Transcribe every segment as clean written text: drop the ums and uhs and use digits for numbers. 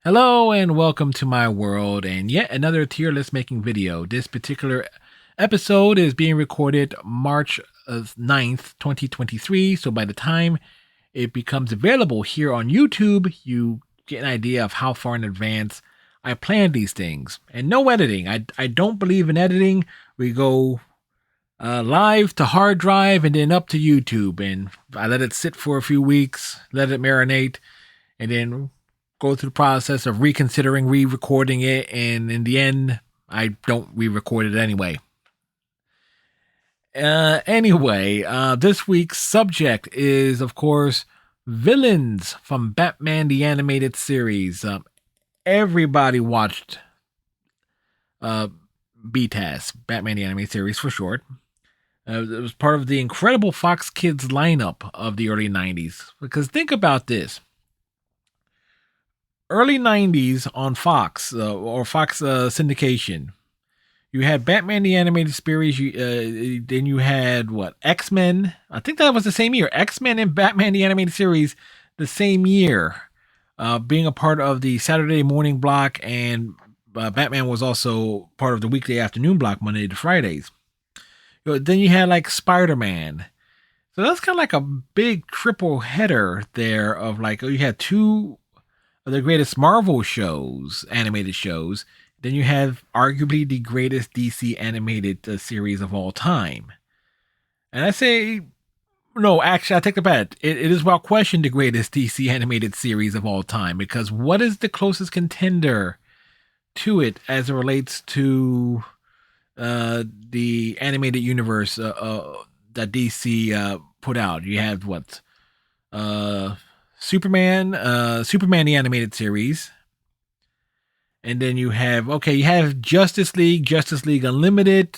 Hello and welcome to my world and yet another tier list making video. This particular episode is being recorded March 9th, 2023. So by the time it becomes available here on YouTube, you get an idea of how far in advance I plan these things. And no editing. I don't believe in editing. We go live to hard drive and then up to YouTube. And I let it sit for a few weeks, let it marinate, and then go through the process of reconsidering re-recording it, and in the end, I don't re-record it anyway. This week's subject is, of course, villains from Batman the Animated Series. Everybody watched BTAS, Batman the Animated Series for short. It was part of the incredible Fox Kids lineup of the early 90s. Because think about this. Early 90s on Fox or Fox syndication, you had Batman the Animated Series. Then you had what, X-Men? I think that was the same year. X-Men and Batman the Animated Series the same year, being a part of the Saturday morning block, and Batman was also part of the weekday afternoon block, Monday to Fridays. Then you had like Spider-Man. So that's kind of like a big triple header there of like, you had two of the greatest Marvel shows, animated shows. Then you have arguably the greatest DC animated series of all time. And I say, no, actually, I take the bet. It is without question the greatest DC animated series of all time, because what is the closest contender to it as it relates to the animated universe that DC put out? You have what? Superman the animated series. And then you have Justice League Unlimited,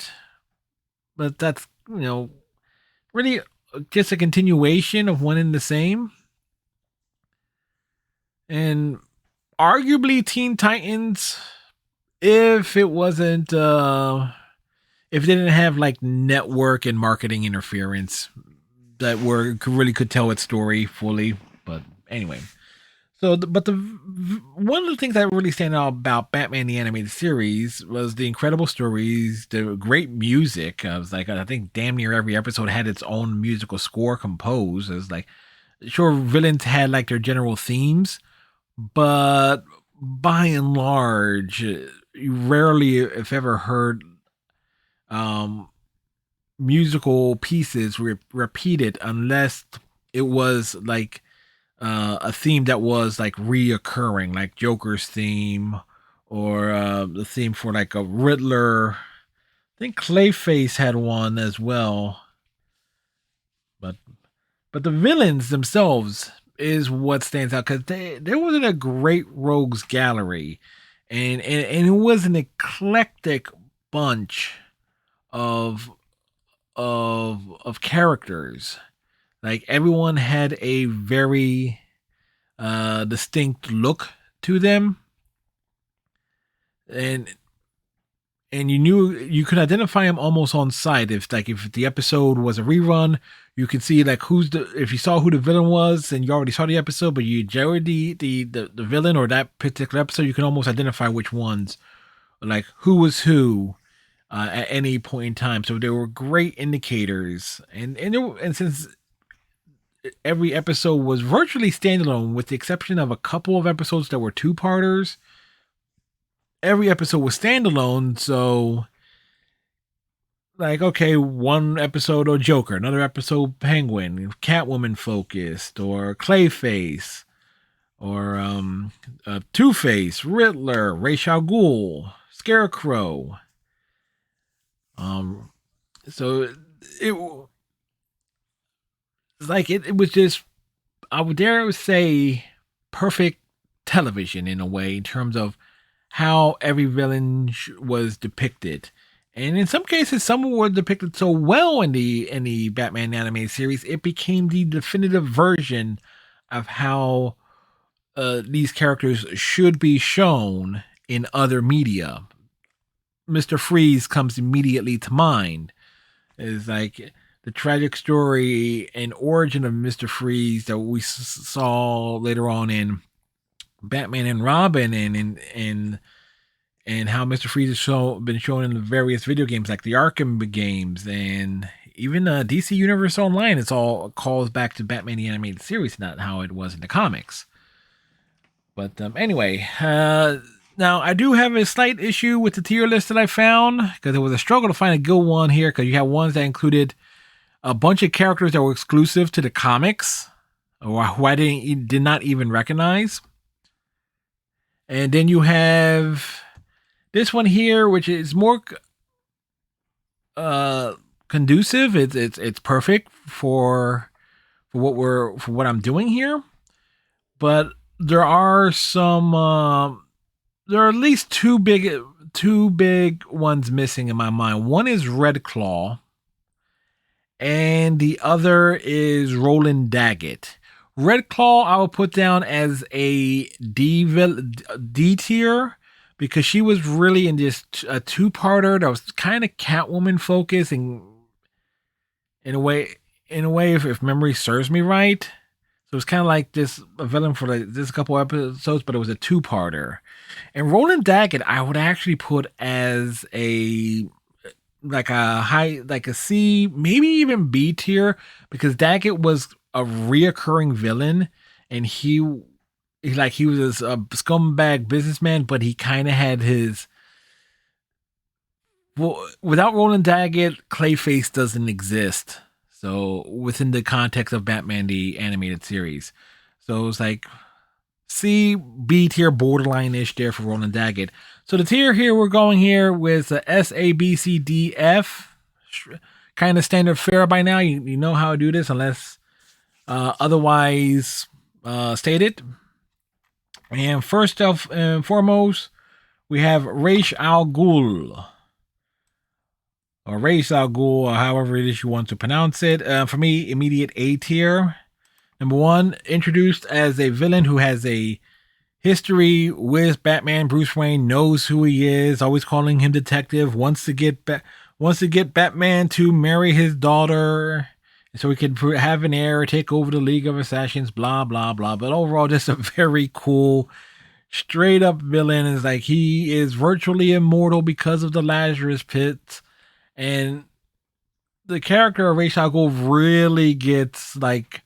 but that's, really just a continuation of one and the same. And arguably Teen Titans, if it wasn't if it didn't have like network and marketing interference that really could tell its story fully. But anyway, but one of the things that really stand out about Batman the Animated Series was the incredible stories, the great music. I think damn near every episode had its own musical score composed. It was like, sure, villains had like their general themes, but by and large, you rarely, if ever, heard musical pieces repeated unless it was like a theme that was like reoccurring, like Joker's theme, or the theme for like a Riddler. I think Clayface had one as well. But the villains themselves is what stands out, because there wasn't a great rogues gallery, and it was an eclectic bunch of characters. Like everyone had a very distinct look to them, and you could identify them almost on sight. If the episode was a rerun, you could see like if you saw who the villain was and you already saw the episode, but you enjoyed the villain or that particular episode, you can almost identify which ones, like who was who at any point in time. So there were great indicators, and since every episode was virtually standalone, with the exception of a couple of episodes that were two-parters, every episode was standalone. So, like, okay, one episode of Joker, another episode Penguin, Catwoman focused, or Clayface, or Two-Face, Riddler, Ra's al Ghul, Scarecrow. So it was just, I would dare say, perfect television in a way, in terms of how every villain was depicted. And in some cases, some were depicted so well in the Batman animated series, it became the definitive version of how these characters should be shown in other media. Mr. Freeze comes immediately to mind. It's like the tragic story and origin of Mr. Freeze that we saw later on in Batman and Robin, and how Mr. Freeze has been shown in the various video games like the Arkham games, and even DC Universe Online. It's all calls back to Batman the Animated Series, not how it was in the comics. But anyway, now I do have a slight issue with the tier list that I found, because it was a struggle to find a good one here, because you have ones that included a bunch of characters that were exclusive to the comics, or who I did not even recognize. And then you have this one here, which is more conducive. It's perfect for what I'm doing here. But there are there are at least two big ones missing in my mind. One is Red Claw, and the other is Roland Daggett. Red Claw I will put down as a D tier, because she was really in this a two-parter that was kind of Catwoman focused, and in a way, if memory serves me right. So it's kind of like a villain for this couple episodes, but it was a two-parter. And Roland Daggett, I would actually put as a C, maybe even B tier, because Daggett was a reoccurring villain, and he was a scumbag businessman, but he kind of had his. Well, without Roland Daggett, Clayface doesn't exist. So within the context of Batman the Animated Series, so it's like C, B tier, borderline-ish there for Roland Daggett. So the tier here we're going here with S, A, B, C, D, F. Kind of standard fare by now. You know how to do this unless otherwise stated. And first and foremost, we have Ra's al Ghul. Or Ra's al Ghul, or however it is you want to pronounce it. For me, immediate A tier. Number one, introduced as a villain who has a history with Batman. Bruce Wayne knows who he is, always calling him detective, wants to get Batman to marry his daughter so he can have an heir, take over the League of Assassins, blah, blah, blah. But overall, just a very cool, straight up villain. Is like he is virtually immortal because of the Lazarus Pit. And the character of Ra's al Ghul really gets, like,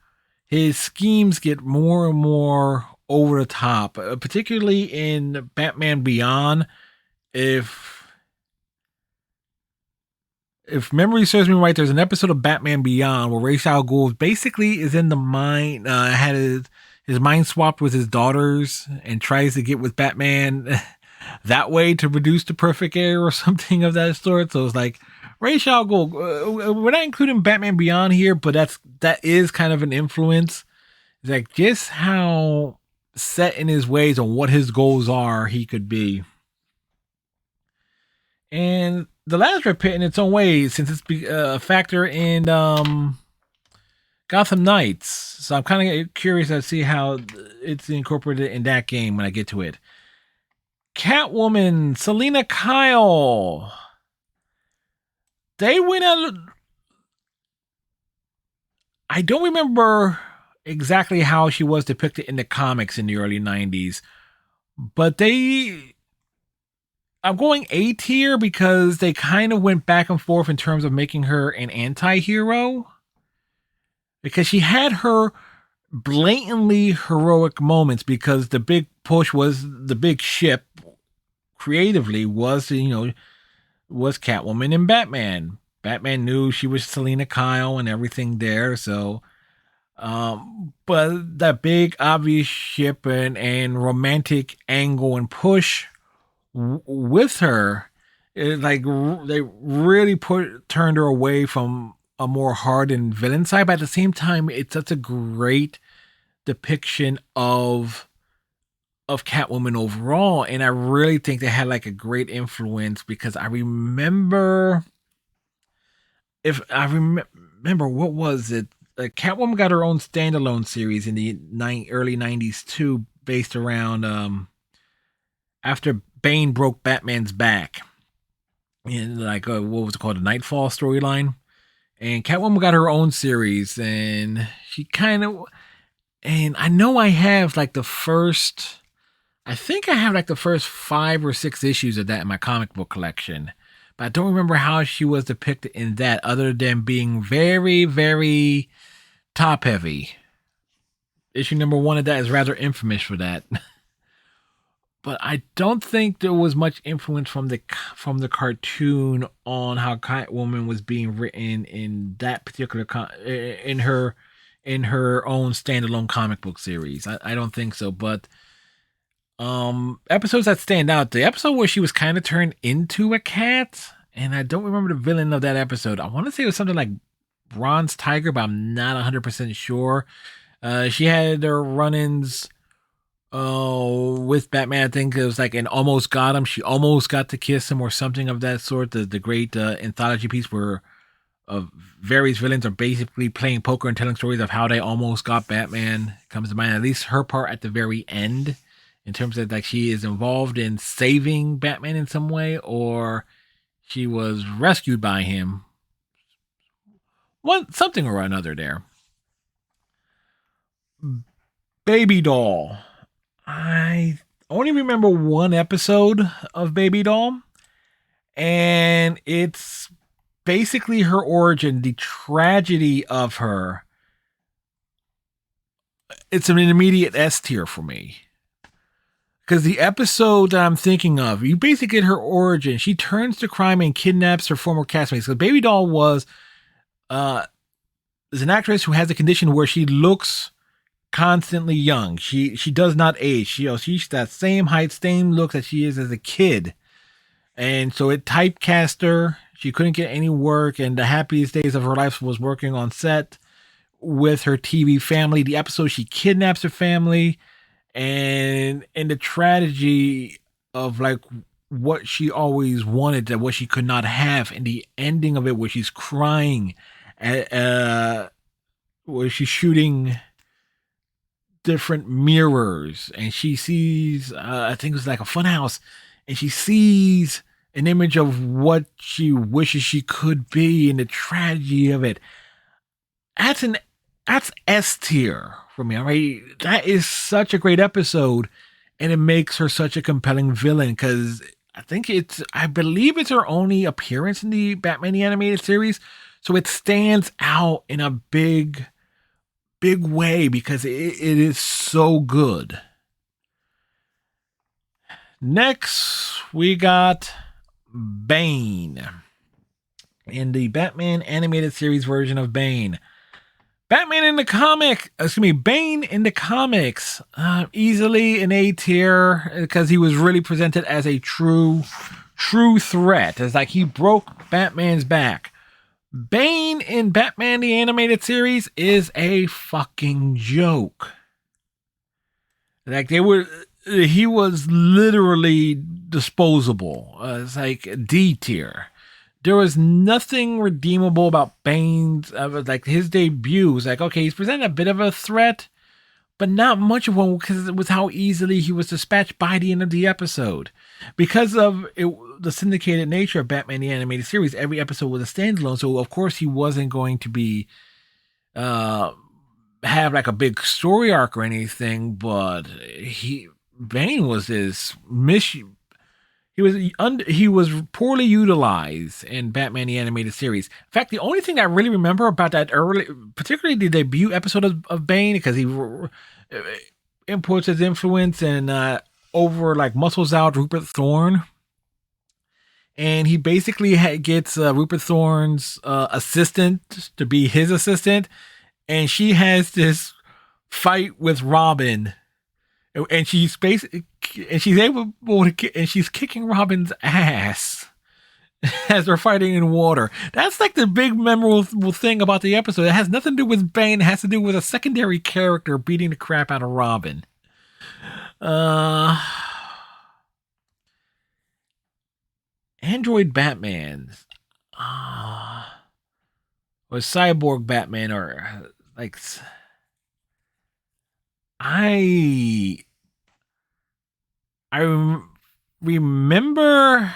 his schemes get more and more over the top, particularly in Batman Beyond. If memory serves me right, there's an episode of Batman Beyond where Ra's al Ghul basically is in the mind, had his mind swapped with his daughters, and tries to get with Batman that way to produce the perfect heir or something of that sort. So it's like, Ra's al Ghul, we're not including Batman Beyond here, but that is kind of an influence. It's like just how set in his ways on what his goals are he could be. And the Lazarus Pit in its own way, since it's a factor in Gotham Knights. So I'm kind of curious to see how it's incorporated in that game when I get to it. Catwoman, Selina Kyle. They went out. I don't remember exactly how she was depicted in the comics in the early 90s, but I'm going A tier because they kind of went back and forth in terms of making her an anti-hero, because she had her blatantly heroic moments, because the big push was the big ship creatively was Catwoman and Batman. Batman knew she was Selina Kyle and everything there, so but that big obvious ship and romantic angle and push with her, they really turned her away from a more hardened villain side, but at the same time it's such a great depiction of Catwoman overall, and I really think they had like a great influence, because I remember what was it? Catwoman got her own standalone series in the early 90s too, based around after Bane broke Batman's back, in what was it called, the Nightfall storyline. And Catwoman got her own series, and she kind of, and I know I have like the first I think I have like the first 5 or 6 issues of that in my comic book collection. But I don't remember how she was depicted in that other than being very, very top heavy. Issue number 1 of that is rather infamous for that. But I don't think there was much influence from the cartoon on how Catwoman was being written in that particular in her own standalone comic book series. I don't think so, but episodes that stand out, the episode where she was kind of turned into a cat, and I don't remember the villain of that episode. I want to say it was something like Bronze Tiger, but I'm not 100% sure. She had her run-ins with Batman. I think it was like an almost got him. She almost got to kiss him or something of that sort. The great anthology piece where various villains are basically playing poker and telling stories of how they almost got Batman comes to mind. At least her part at the very end, in terms of like she is involved in saving Batman in some way, or she was rescued by him. Something or another there. Baby Doll. I only remember one episode of Baby Doll, and it's basically her origin, the tragedy of her. It's an immediate S tier for me. Because the episode that I'm thinking of, you basically get her origin. She turns to crime and kidnaps her former castmates. So Baby Doll is an actress who has a condition where she looks constantly young. She does not age. She's that same height, same look that she is as a kid. And so it typecast her. She couldn't get any work, and the happiest days of her life was working on set with her TV family. The episode she kidnaps her family, and the tragedy of like what she always wanted, that what she could not have, and the ending of it where she's crying at, where she's shooting different mirrors and she sees I think it was like a funhouse, and she sees an image of what she wishes she could be and the tragedy of it. That's S tier for me. All right, that is such a great episode, and it makes her such a compelling villain because I believe it's her only appearance in the Batman the Animated Series, so it stands out in a big way because it is so good. Next, we got Bane. In the Batman animated series version of Bane. Bane in the comics, easily an A tier because he was really presented as a true threat. It's like he broke Batman's back. Bane in Batman the Animated Series is a fucking joke. Like he was literally disposable. It's like D tier. There was nothing redeemable about Bane's, like his debut. Was like, okay, he's presenting a bit of a threat, but not much of one because it was how easily he was dispatched by the end of the episode. Because of the syndicated nature of Batman the Animated Series, every episode was a standalone, so of course he wasn't going to be have like a big story arc or anything. But Bane was this mission. He was poorly utilized in Batman the Animated Series. In fact, the only thing I really remember about that early, particularly the debut episode of Bane, because he imports his influence and over like muscles out Rupert Thorne, and he basically gets Rupert Thorne's assistant to be his assistant, and she has this fight with Robin. And she's able to, and she's kicking Robin's ass as they're fighting in water. That's like the big memorable thing about the episode. It has nothing to do with Bane. It has to do with a secondary character beating the crap out of Robin. Android Batman, or Cyborg Batman, or like. I remember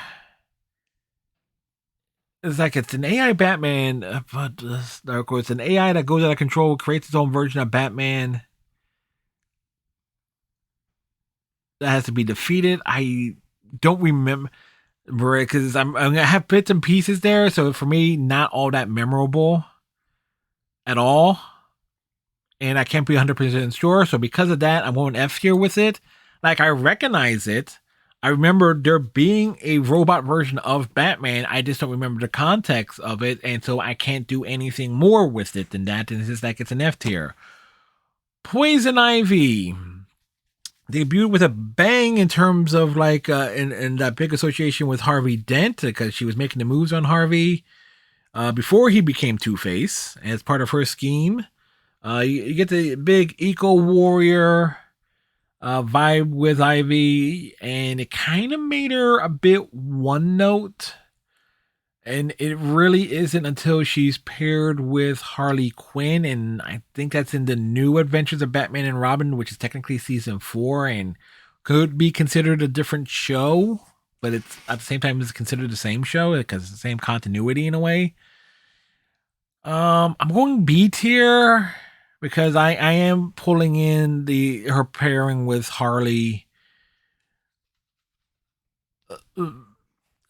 it's an AI Batman, but of course, it's an AI that goes out of control, creates its own version of Batman. that has to be defeated. I don't remember because I'm gonna have bits and pieces there. So for me, not all that memorable at all. And I can't be 100% sure. So because of that, I'm going F tier with it. Like, I recognize it. I remember there being a robot version of Batman. I just don't remember the context of it. And so I can't do anything more with it than that. And it's just like it's an F tier. Poison Ivy debuted with a bang in terms of like, in that big association with Harvey Dent, because she was making the moves on Harvey before he became Two-Face as part of her scheme. You get the big eco warrior vibe with Ivy, and it kind of made her a bit one note. And it really isn't until she's paired with Harley Quinn, and I think that's in the New Adventures of Batman and Robin, which is technically season 4 and could be considered a different show, but it's at the same time it's considered the same show because it's the same continuity in a way. I'm going B tier because I am pulling in her pairing with Harley.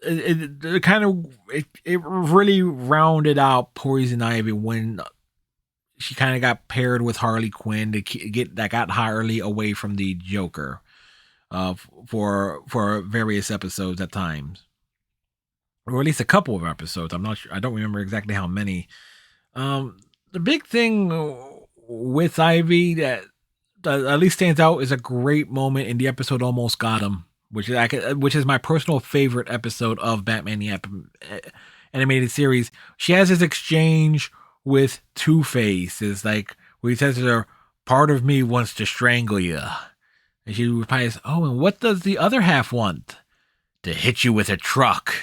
It really rounded out Poison Ivy when she kind of got paired with Harley Quinn to got Harley away from the Joker for various episodes at times, or at least a couple of episodes. I'm not sure. I don't remember exactly how many. The big thing with Ivy that at least stands out is a great moment in the episode Almost Got Him, which is my personal favorite episode of Batman the Animated Series. She has this exchange with Two-Face. It's like where he says to her, "Part of me wants to strangle you," and she replies, "Oh, and what does the other half want? To hit you with a truck."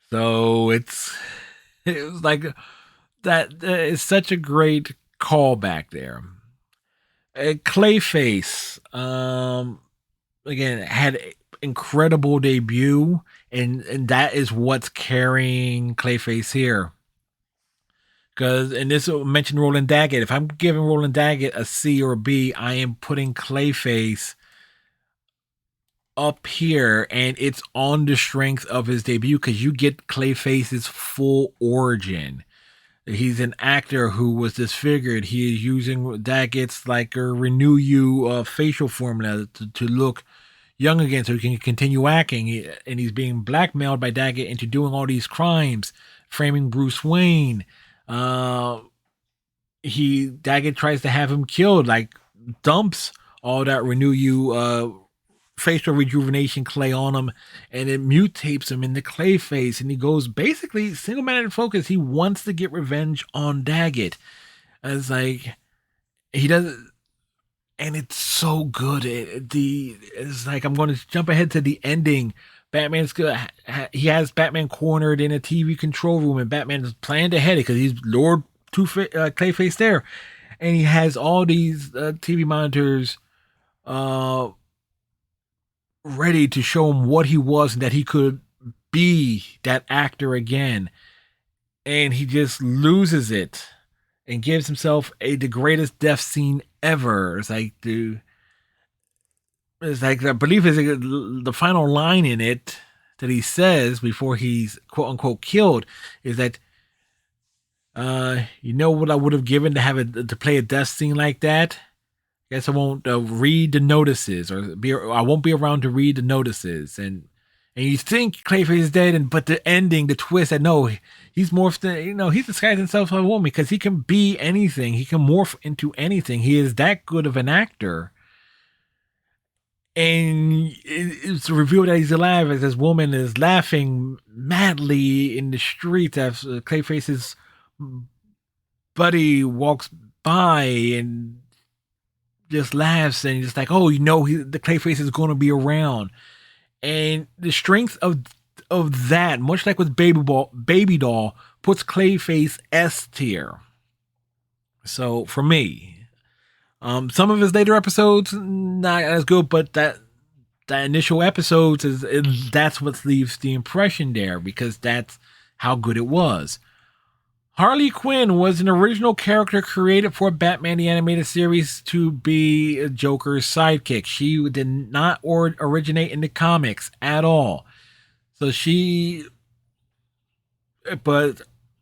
So it was like that is such a great callback there. Clayface, again, had incredible debut, and that is what's carrying Clayface here. Because, and this will mention Roland Daggett. If I'm giving Roland Daggett a C or a B, I am putting Clayface up here, and it's on the strength of his debut because you get Clayface's full origin. He's an actor who was disfigured. He is using Daggett's like a renew you facial formula to look young again so he can continue acting. And he's being blackmailed by Daggett into doing all these crimes, framing Bruce Wayne. Daggett tries to have him killed, like dumps all that renew you facial rejuvenation clay on him, and it mutates him into Clayface, and he goes basically single-minded focus. He wants to get revenge on Daggett. It's like he does, and it's so good. It's like I'm going to jump ahead to the ending. Batman's good. He has Batman cornered in a TV control room, and Batman is planned ahead because he's lured Clayface there, and he has all these TV monitors ready to show him what he was and that he could be that actor again. And he just loses it and gives himself the greatest death scene ever. It's like I believe is the final line in it that he says before he's quote unquote killed is that you know what I would have given to play a death scene like that? Guess I won't read the notices, or I won't be around to read the notices. And you think Clayface is dead, but the ending, the twist, that no, he's morphed. He's disguised himself as a woman because he can be anything. He can morph into anything. He is that good of an actor. And it's revealed that he's alive as this woman is laughing madly in the street as Clayface's buddy walks by and just laughs and just like, oh, the Clayface is going to be around. And the strength of that, much like with Baby Doll, puts Clayface S tier. So for me, some of his later episodes not as good, but that initial episodes that's what leaves the impression there because that's how good it was. Harley Quinn was an original character created for Batman the Animated Series to be Joker's sidekick. She did not originate in the comics at all. So but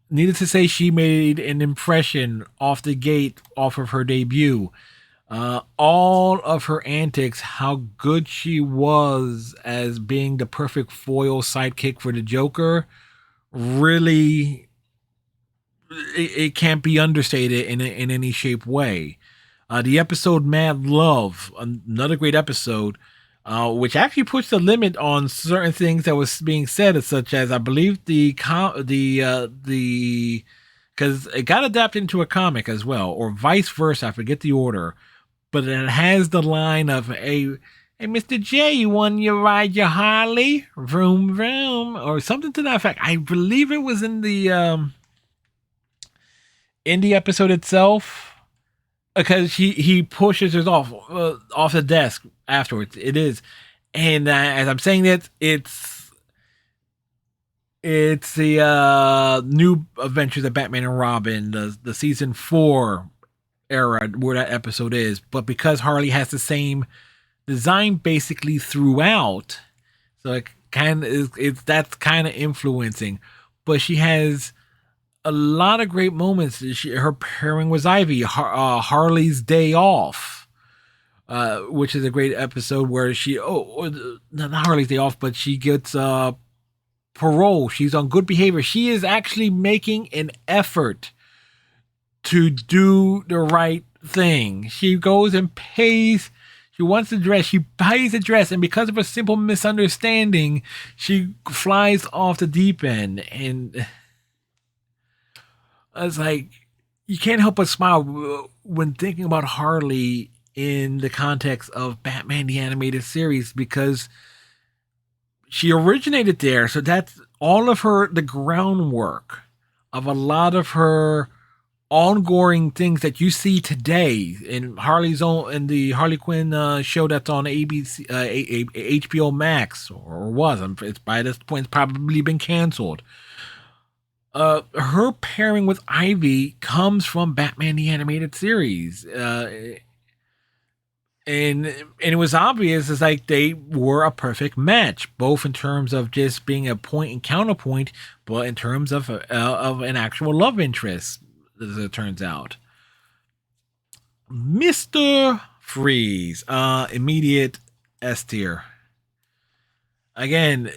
needless to say, she made an impression off the gate, off of her debut. All of her antics, how good she was as being the perfect foil sidekick for the Joker, really, it can't be understated in any shape way. The episode Mad Love, another great episode, which actually puts the limit on certain things that was being said, such as I believe the because it got adapted into a comic as well, or vice versa. I forget the order, but it has the line of Hey, Mr. J, you want to ride your Harley? Vroom, vroom, or something to that effect. I believe it was in the episode itself because he pushes her off the desk afterwards. It is, and as I'm saying that, it's the new Adventures of Batman and Robin, the season 4 era where that episode is. But because Harley has the same design basically throughout, so it kind of it's that's kind of influencing. But she has a lot of great moments. Her pairing with Ivy, Harley's Day Off, which is a great episode where not Harley's Day Off, but she gets parole. She's on good behavior. She is actually making an effort to do the right thing. She goes and pays. She wants a dress. She buys a dress, and because of a simple misunderstanding, she flies off the deep end. And it's like you can't help but smile when thinking about Harley in the context of Batman the Animated Series because she originated there. So that's all of the groundwork of a lot of her ongoing things that you see today in the Harley Quinn show that's on ABC, HBO Max, or was. It's by this point it's probably been canceled. Her pairing with Ivy comes from Batman the Animated Series. And it was obvious. It's like they were a perfect match, both in terms of just being a point and counterpoint, but in terms of an actual love interest, as it turns out. Mr. Freeze, immediate S tier. Again,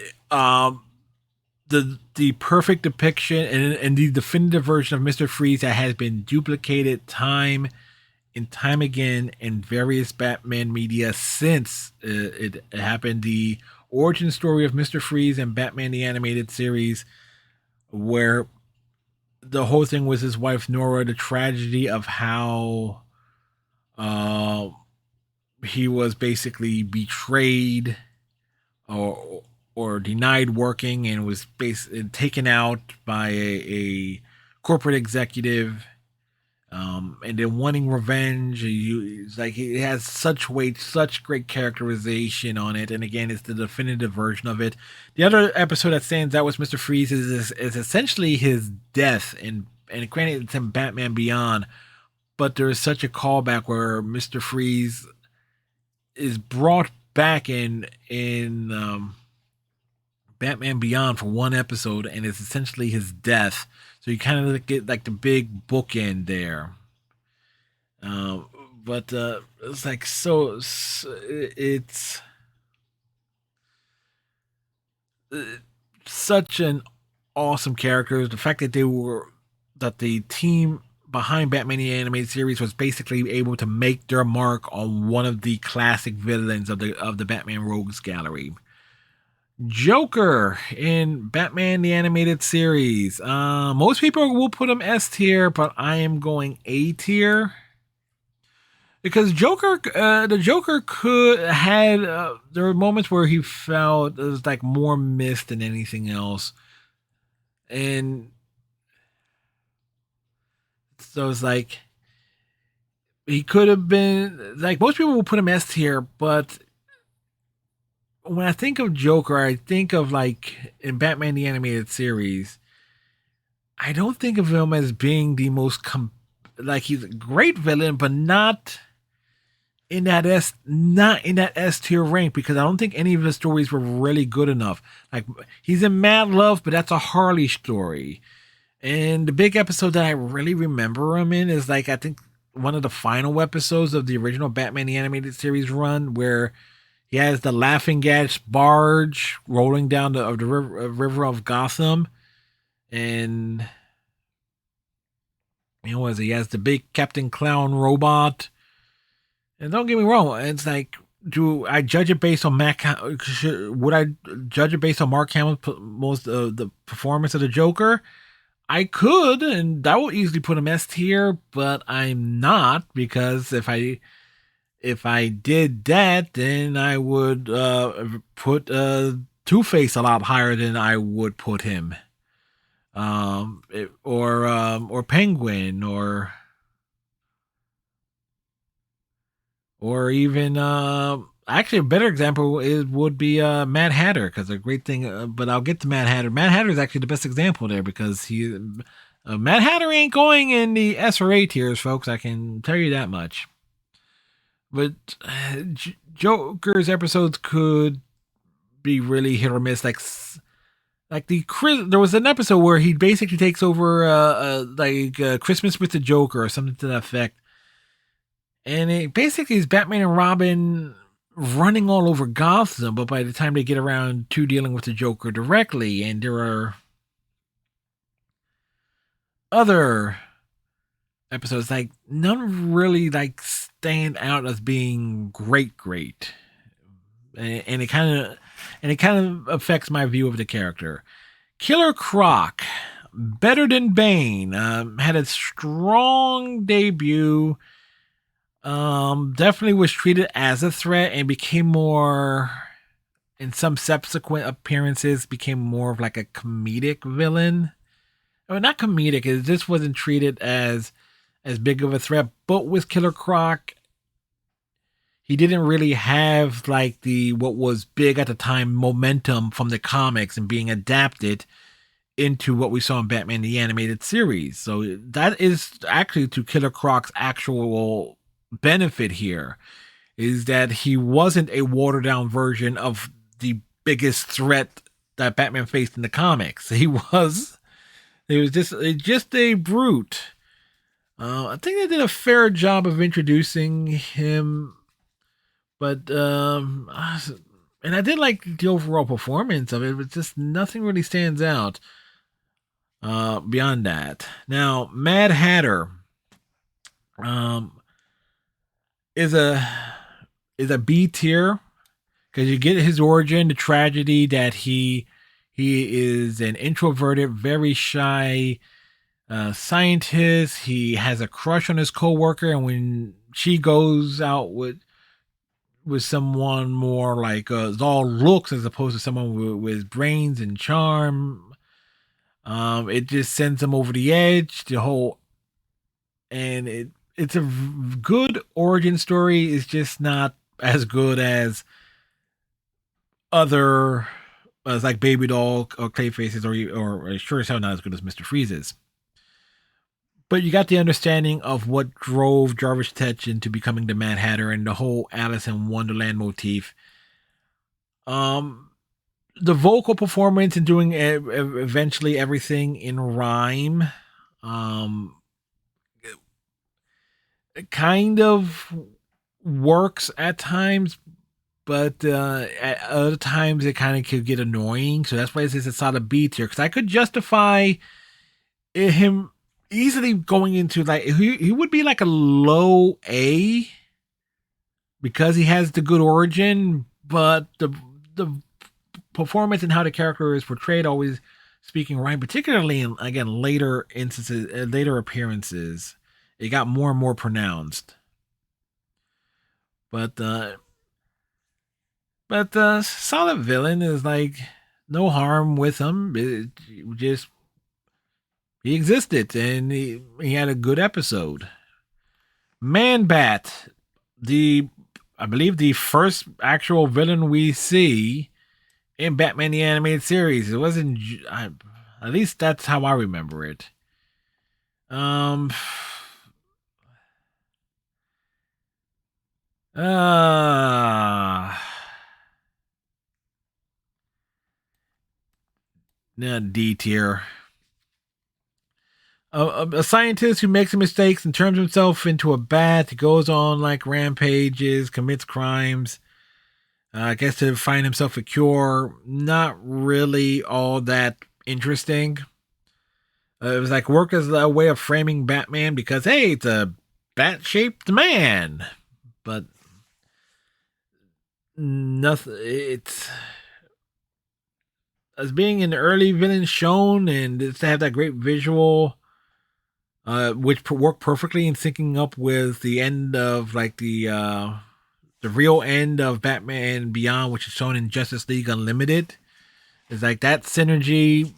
the perfect depiction and the definitive version of Mr. Freeze that has been duplicated time and time again in various Batman media since it happened. The origin story of Mr. Freeze and Batman the Animated Series, where the whole thing was his wife Nora, the tragedy of how he was basically betrayed or denied working and was taken out by a corporate executive, and then wanting revenge. It's like it has such weight, such great characterization on it, and again, it's the definitive version of it. The other episode that stands out with Mr. Freeze is essentially his death, and granted, it's in Batman Beyond, but there is such a callback where Mr. Freeze is brought back in Batman Beyond for one episode, and it's essentially his death. So you kind of get like the big bookend there. But it's like it's such an awesome character. The fact that the team behind Batman the Animated Series was basically able to make their mark on one of the classic villains of the Batman Rogues Gallery. Joker in Batman the Animated Series. Most people will put him S tier, but I am going A tier because the Joker there were moments where he felt it was like more missed than anything else, and so it's like he could have been like most people will put him S tier, but when I think of Joker, I think of like in Batman the Animated Series, I don't think of him as being the most like he's a great villain, but not in that S tier rank because I don't think any of his stories were really good enough. Like he's in Mad Love, but that's a Harley story. And the big episode that I really remember him in is like I think one of the final episodes of the original Batman the Animated Series run where he has the Laughing Gas barge rolling down the river of Gotham, and he has the big Captain Clown robot. And don't get me wrong, it's like, do I judge it based on would I judge it based on Mark Hamill's most the performance of the Joker? I could, and that would easily put him S tier, but I'm not because if I did that, then I would put Two Face a lot higher than I would put him, or Penguin, or even actually a better example would be Mad Hatter because a great thing. But I'll get to Mad Hatter. Mad Hatter is actually the best example there because Mad Hatter ain't going in the S or A tiers, folks. I can tell you that much. But Joker's episodes could be really hit or miss. Like there was an episode where he basically takes over Christmas with the Joker or something to that effect, and it basically is Batman and Robin running all over Gotham. But by the time they get around to dealing with the Joker directly, and there are other episodes like none really like stand out as being great, and it kind of affects my view of the character. Killer Croc, better than Bane, had a strong debut. Definitely was treated as a threat and became more, in some subsequent appearances, became more of like a comedic villain. I mean, not comedic, it just wasn't treated as big of a threat. But with Killer Croc, he didn't really have like what was big at the time momentum from the comics and being adapted into what we saw in Batman the Animated Series. So that is actually to Killer Croc's actual benefit here, is that he wasn't a watered down version of the biggest threat that Batman faced in the comics. He was just a brute. I think they did a fair job of introducing him, but and I did like the overall performance of it, but just nothing really stands out beyond that. Now, Mad Hatter is a B tier because you get his origin, the tragedy that he is an introverted, very shy scientist. He has a crush on his coworker, and when she goes out with someone more like all looks as opposed to someone with brains and charm, it just sends him over the edge. It's a good origin story. It's just not as good as other as like Baby Doll or Clayface's or sure as hell not as good as Mr. Freeze's. But you got the understanding of what drove Jarvis Tetch into becoming the Mad Hatter and the whole Alice in Wonderland motif. The vocal performance and doing eventually everything in rhyme, it kind of works at times, but at other times it kind of could get annoying. So that's why it's not a B tier, because I could justify him easily going into like he would be like a low A because he has the good origin, but the performance and how the character is portrayed always speaking right, particularly in again later instances, later appearances, it got more and more pronounced. But solid villain is like no harm with him. It just he existed and he had a good episode. Man Bat, I believe the first actual villain we see in Batman the Animated Series. It wasn't. At least that's how I remember it. Um. Uh. D tier. A scientist who makes mistakes and turns himself into a bat. He goes on like rampages, commits crimes. I guess to find himself a cure. Not really all that interesting. It was like work as a way of framing Batman because hey, it's a bat-shaped man, but nothing. It's as being an early villain shown, and it's to have that great visual, which worked perfectly in syncing up with the end of like the real end of Batman Beyond, which is shown in Justice League Unlimited. It's like that synergy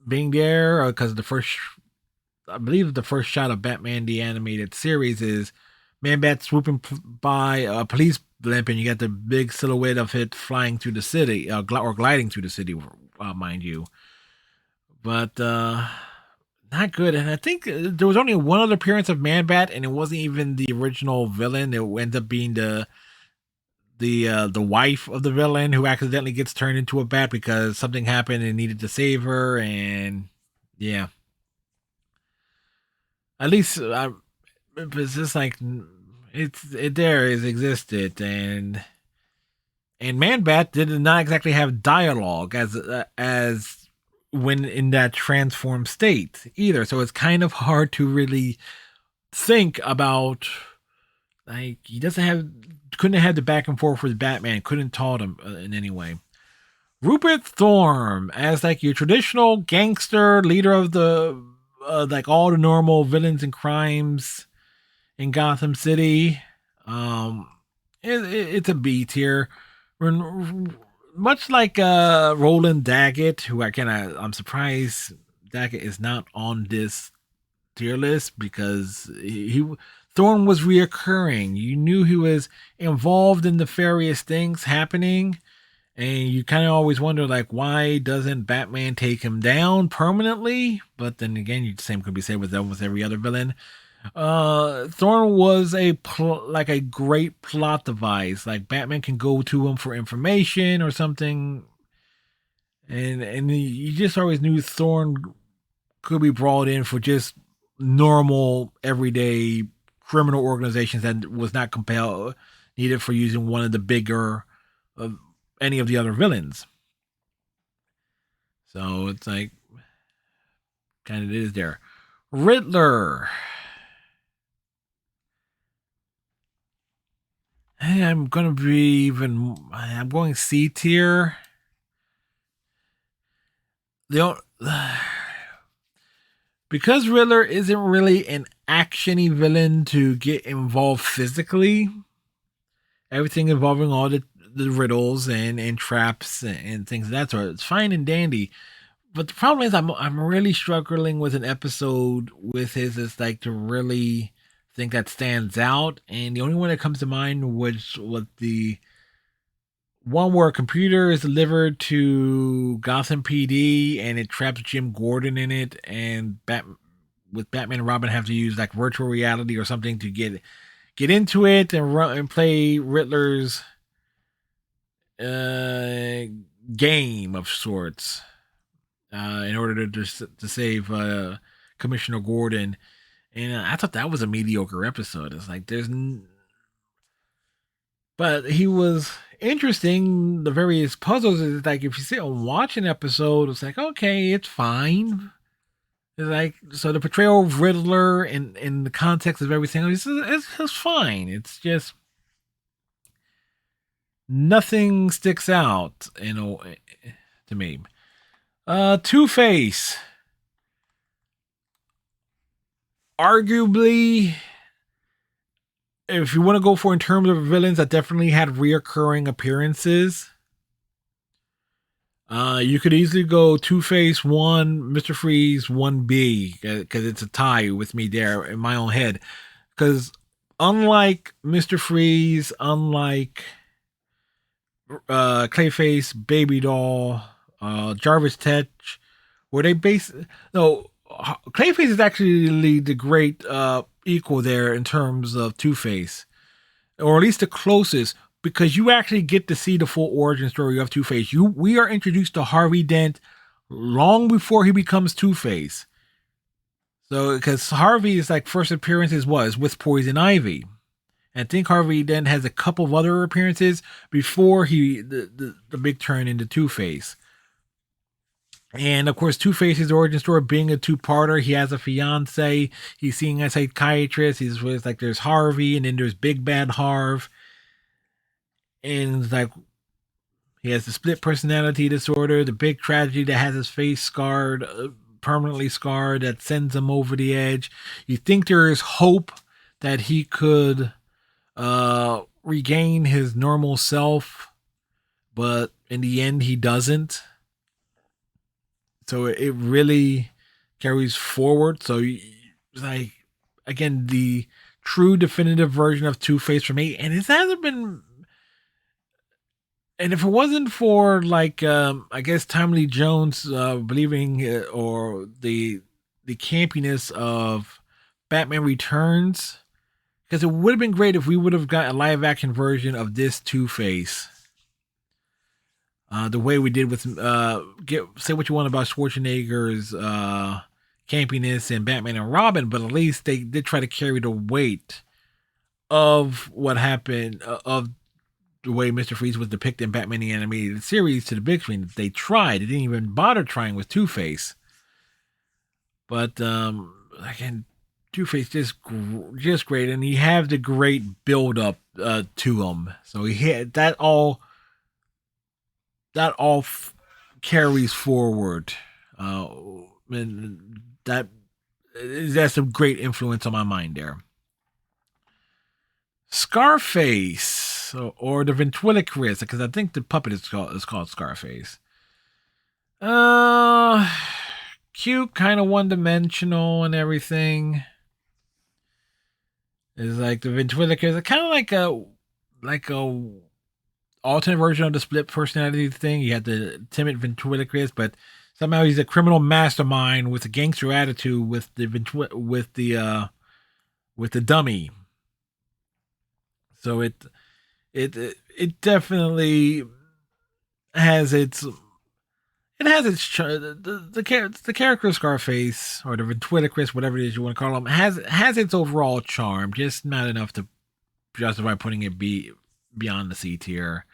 being there because the first, I believe, the first shot of Batman the animated series is Man-Bat swooping by a police blimp, and you get the big silhouette of it flying through the city, or gliding through the city, mind you. But not good. And I think there was only one other appearance of Man-Bat, and it wasn't even the original villain. It ended up being the wife of the villain who accidentally gets turned into a bat because something happened and needed to save her. And yeah, at least it's just like there is existed, and Man Bat did not exactly have dialogue as when in that transformed state either. So it's kind of hard to really think about. Like he couldn't have had the back and forth with Batman. Couldn't taught him in any way. Rupert Thorne as like your traditional gangster leader of the like all the normal villains and crimes in Gotham City. It's a B tier. Much like Roland Daggett, who I'm surprised Daggett is not on this tier list because he Thorne was reoccurring. You knew he was involved in nefarious things happening, and you kind of always wonder like why doesn't Batman take him down permanently? But then again, the same could be said with almost every other villain. Thorne was like a great plot device. Like Batman can go to him for information or something, and you just always knew Thorne could be brought in for just normal everyday criminal organizations that was not compelled needed for using one of the bigger of any of the other villains. So it's like kind of is there. Riddler. Hey, I'm going C tier. The because Riddler isn't really an actiony villain to get involved physically. Everything involving all the riddles and traps and things of that sort. It's fine and dandy. But the problem is I'm really struggling with an episode with his is like to really think that stands out. And the only one that comes to mind was the one where a computer is delivered to Gotham PD and it traps Jim Gordon in it, and with Batman and Robin have to use like virtual reality or something to get into it and play Riddler's game of sorts in order to save Commissioner Gordon. And I thought that was a mediocre episode. It's like but he was interesting. The various puzzles is like if you sit and watch an episode, it's like okay, it's fine. It's like so the portrayal of Riddler in the context of everything it's fine. It's just nothing sticks out, to me. Two-Face. Arguably, if you want to go for in terms of villains that definitely had reoccurring appearances, you could easily go Two-Face 1, Mr. Freeze 1B, because it's a tie with me there in my own head. Because unlike Mr. Freeze, unlike Clayface, Baby Doll, Jarvis Tetch, where they base no Clayface is actually the great equal there in terms of Two Face, or at least the closest, because you actually get to see the full origin story of Two Face. We are introduced to Harvey Dent long before he becomes Two Face. So, because Harvey's like first appearances was with Poison Ivy. I think Harvey then has a couple of other appearances before the big turn into Two Face. And of course, Two Face's origin story being a two-parter. He has a fiance. He's seeing a psychiatrist. He's with like there's Harvey, and then there's Big Bad Harv. And it's like he has the split personality disorder, the big tragedy that has his face scarred, permanently scarred, that sends him over the edge. You think there is hope that he could regain his normal self, but in the end, he doesn't. So it really carries forward. So, like, again, the true definitive version of Two Face for me, and it hasn't been. And if it wasn't for like, I guess Tommy Lee Jones believing or the campiness of Batman Returns, because it would have been great if we would have got a live action version of this Two Face. The way we did with say what you want about Schwarzenegger's campiness in Batman and Robin, but at least they did try to carry the weight of what happened of the way Mr. Freeze was depicted in Batman the Animated Series to the big screen. They tried. They didn't even bother trying with Two Face. But again, Two Face just great, and he have the great build up to him. So he had that all carries forward, and that's a great influence on my mind there. Scarface, or the ventriloquist, because I think the puppet is called Scarface. Cute, kind of one dimensional and everything. It's like the ventriloquist, kind of like a alternate version of the split personality thing. You had the timid ventriloquist, but somehow he's a criminal mastermind with a gangster attitude with the dummy. So it definitely has its the character of Scarface, or the ventriloquist, whatever it is you want to call him, has its overall charm, just not enough to justify putting it beyond the C tier.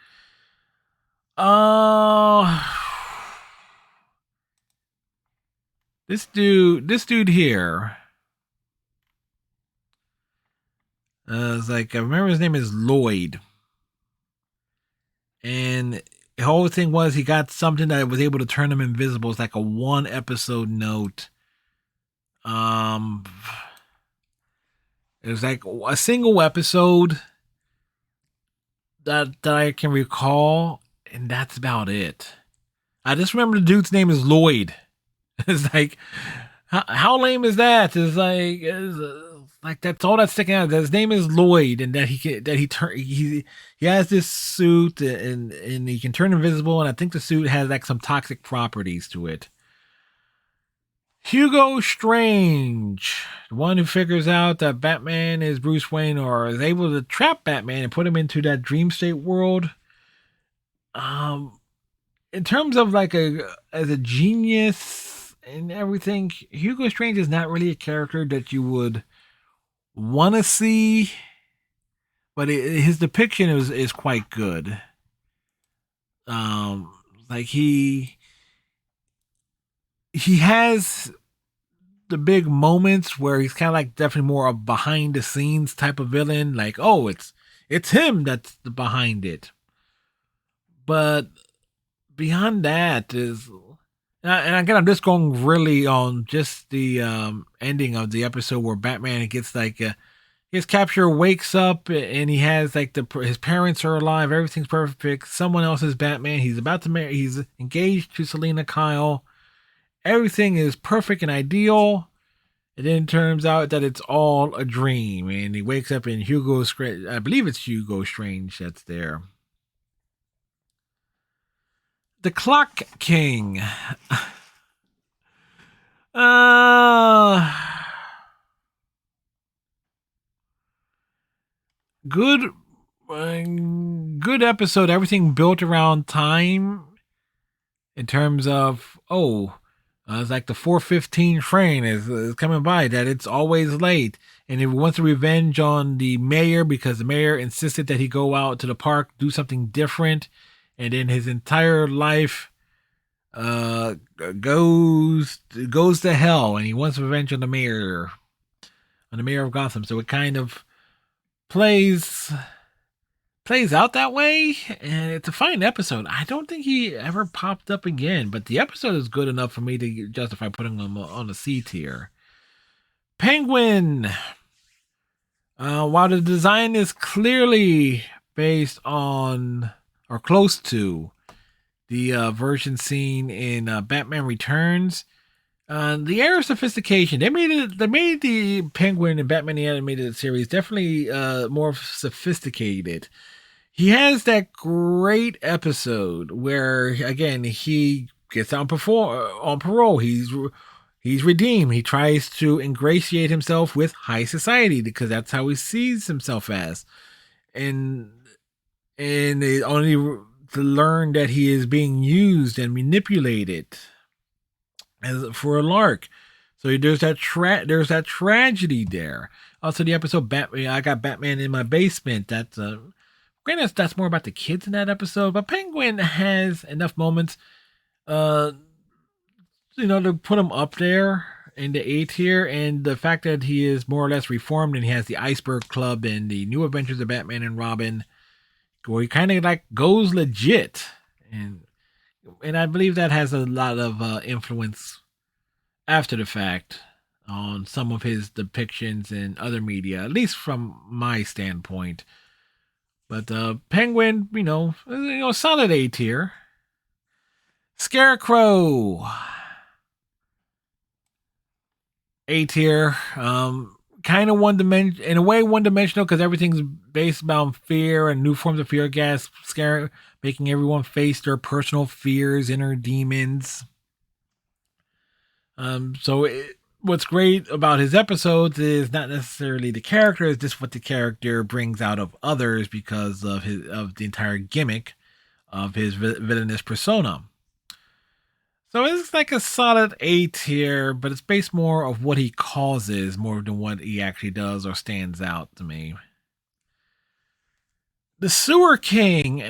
This dude here. It's like, I remember his name is Lloyd. And the whole thing was he got something that was able to turn him invisible. It's like a 1-episode note. It was like a single episode that I can recall, and that's about it. I just remember the dude's name is Lloyd. It's like, how lame is that? It's like that's all that's sticking out. That his name is Lloyd, and that he has this suit, and he can turn invisible, and I think the suit has like some toxic properties to it. Hugo Strange, the one who figures out that Batman is Bruce Wayne, or is able to trap Batman and put him into that dream state world. In terms of like as a genius and everything, Hugo Strange is not really a character that you would want to see, but his depiction is quite good. Like he has the big moments where he's kind of like definitely more a behind the scenes type of villain. Like, oh, it's him that's behind it. But beyond that is, and again, I'm just going really on just the ending of the episode where Batman gets like his capture, wakes up, and he has like his parents are alive, everything's perfect. Someone else is Batman. He's about to marry. He's engaged to Selena Kyle. Everything is perfect and ideal. And then it turns out that it's all a dream. And he wakes up in Hugo Strange. I believe it's Hugo Strange that's there. The Clock King. Uh, good, good episode. Everything built around time in terms of it's like the 4:15 train is coming by. That it's always late, and it wants revenge on the mayor because the mayor insisted that he go out to the park, do something different, and then his entire life uh goes to hell, and he wants revenge on the mayor of Gotham. So it kind of plays plays out that way, and it's a fine episode. I don't think he ever popped up again, but the episode is good enough for me to justify putting him on the C tier. Penguin. While the design is clearly based on or close to the version seen in Batman Returns, the air of sophistication, they made it. They made the Penguin in Batman the Animated Series definitely more sophisticated. He has that great episode where again he gets on parole. He's redeemed. He tries to ingratiate himself with high society because that's how he sees himself as, and it only to learn that he is being used and manipulated as for a lark. So there's that tragedy there. Also, the episode Batman. I got Batman in my basement. Granted, that's more about the kids in that episode, but Penguin has enough moments, uh, to put him up there in the A tier, and the fact that he is more or less reformed and he has the Iceberg Club and the New Adventures of Batman and Robin, where he kind of like goes legit, and I believe that has a lot of influence after the fact on some of his depictions in other media, at least from my standpoint. But Penguin, solid A tier. Scarecrow, A tier. Kind of one dimension, in a way, one dimensional because everything's based on fear and new forms of fear gas, making everyone face their personal fears, inner demons. What's great about his episodes is not necessarily the character, it's just what the character brings out of others because of the entire gimmick of his villainous persona. So it's like a solid A tier, but it's based more of what he causes more than what he actually does or stands out to me. The Sewer King.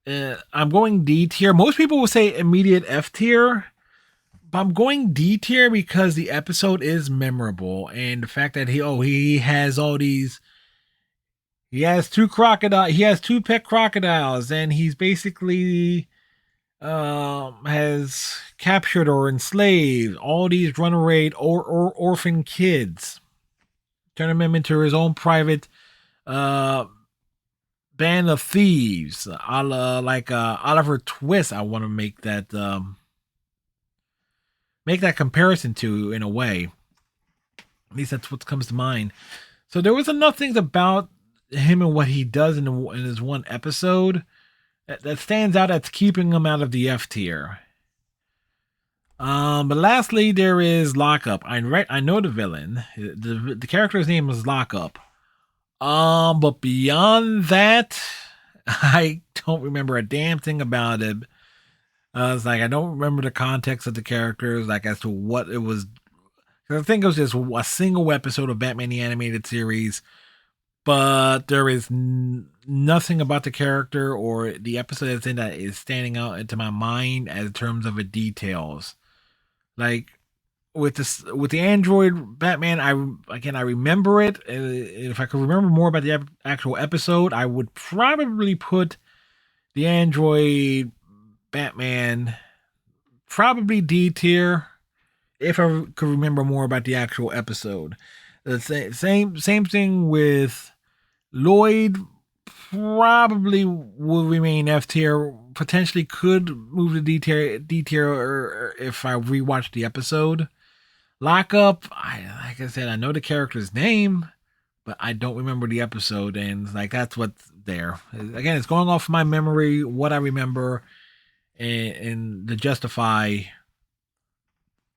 I'm going D tier. Most people will say immediate F tier, but I'm going D tier because the episode is memorable, and the fact that he has all these. He has two pet crocodiles, and he's basically has captured or enslaved all these runaway or orphan kids, turning them into his own private band of thieves, a la like Oliver Twist. I want to make that comparison to, in a way. At least that's what comes to mind. So there was enough things about him and what he does in his one episode that stands out as keeping him out of the F tier. But lastly, there is Lockup. I know the villain. The character's name is Lockup. But beyond that, I don't remember a damn thing about it. It's like I don't remember the context of the characters, like as to what it was. I think it was just a single episode of Batman the Animated Series, but there is nothing about the character or the episode that's in that is standing out into my mind as in terms of the details. Like with the Android Batman, I remember it. If I could remember more about the actual episode, I would probably put the Android Batman probably D tier if I could remember more about the actual episode. The same thing with Lloyd. Probably will remain F tier. Potentially could move to D tier, or if I rewatch the episode. Lockup, like I said, I know the character's name, but I don't remember the episode, and like that's what's there. Again, it's going off my memory, what I remember, and to justify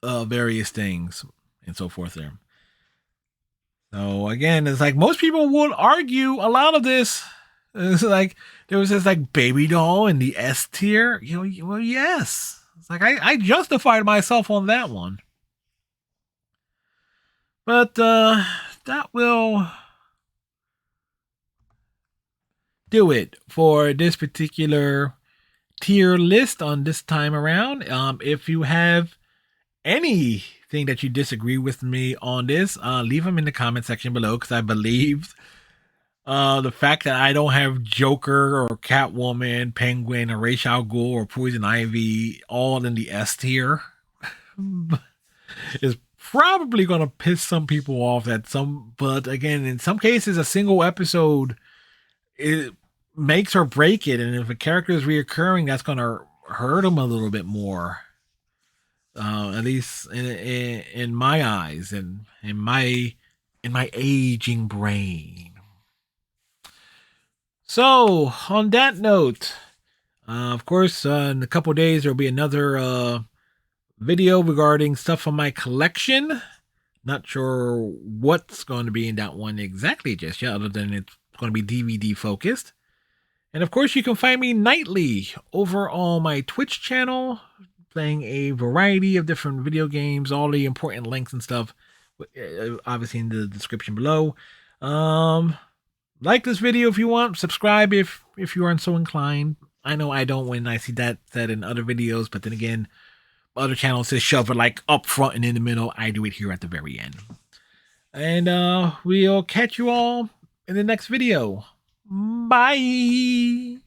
various things and so forth there. So again, it's like most people would argue a lot of this. It's like there was this like baby doll in the S tier. Well, yes. It's like I justified myself on that one. But that will do it for this particular tier list on this time around. If you have anything that you disagree with me on this, leave them in the comment section below, because I believe the fact that I don't have Joker or Catwoman, Penguin, or Ra's al Ghul or Poison Ivy all in the S tier is probably going to piss some people off. But again, in some cases, a single episode it makes or break it, and if a character is reoccurring, that's going to hurt them a little bit more. At least in my eyes and in my aging brain. So on that note, of course, in a couple days there'll be another video regarding stuff from my collection. Not sure what's going to be in that one exactly just yet, other than it's going to be DVD focused. And of course, you can find me nightly over on my Twitch channel, playing a variety of different video games. All the important links and stuff, obviously in the description below. Like this video if you want. Subscribe if you aren't so inclined. I know I don't when I see that said in other videos, but then again, other channels say shove it like up front and in the middle. I do it here at the very end. And we'll catch you all in the next video. Bye.